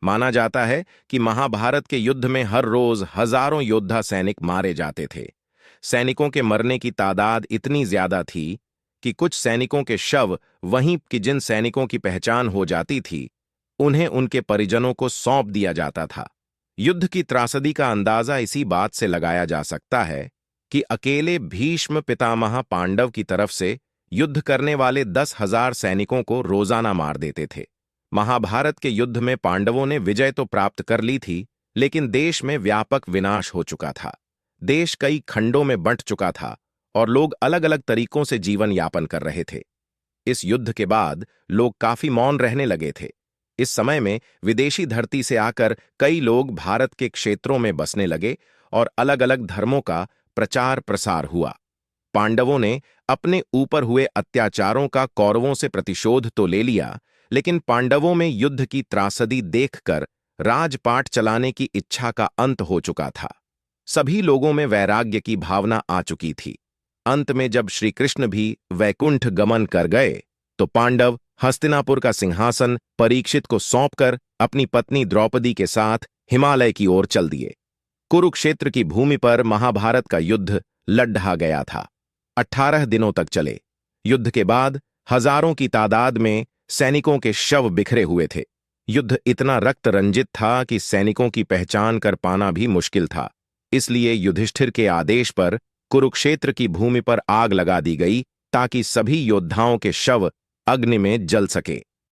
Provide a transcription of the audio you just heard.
माना जाता है कि महाभारत के युद्ध में हर रोज हजारों योद्धा सैनिक मारे जाते थे। सैनिकों के मरने की तादाद इतनी ज्यादा थी कि कुछ सैनिकों के शव वहीं कि जिन सैनिकों की पहचान हो जाती थी उन्हें उनके परिजनों को सौंप दिया जाता था। युद्ध की त्रासदी का अंदाजा इसी बात से लगाया जा सकता है कि अकेले भीष्म पितामह पांडव की तरफ से युद्ध करने वाले 10,000 सैनिकों को रोजाना मार देते थे। महाभारत के युद्ध में पांडवों ने विजय तो प्राप्त कर ली थी, लेकिन देश में व्यापक विनाश हो चुका था। देश कई खंडों में बंट चुका था और लोग अलग अलग तरीकों से जीवन यापन कर रहे थे। इस युद्ध के बाद लोग काफी मौन रहने लगे थे। इस समय में विदेशी धरती से आकर कई लोग भारत के क्षेत्रों में बसने लगे और अलग अलग धर्मों का प्रचार प्रसार हुआ। पांडवों ने अपने ऊपर हुए अत्याचारों का कौरवों से प्रतिशोध तो ले लिया, लेकिन पांडवों में युद्ध की त्रासदी देखकर राजपाट चलाने की इच्छा का अंत हो चुका था। सभी लोगों में वैराग्य की भावना आ चुकी थी। अंत में जब श्री कृष्ण भी वैकुंठ गमन कर गए तो पांडव हस्तिनापुर का सिंहासन परीक्षित को सौंपकर अपनी पत्नी द्रौपदी के साथ हिमालय की ओर चल दिए। कुरुक्षेत्र की भूमि पर महाभारत का युद्ध लड्ढा गया था। 18 दिनों तक चले। युद्ध के बाद हजारों की तादाद में सैनिकों के शव बिखरे हुए थे। युद्ध इतना रक्त रंजित था कि सैनिकों की पहचान कर पाना भी मुश्किल था। इसलिए युधिष्ठिर के आदेश पर कुरुक्षेत्र की भूमि पर आग लगा दी गई ताकि सभी योद्धाओं के शव अग्नि में जल सके।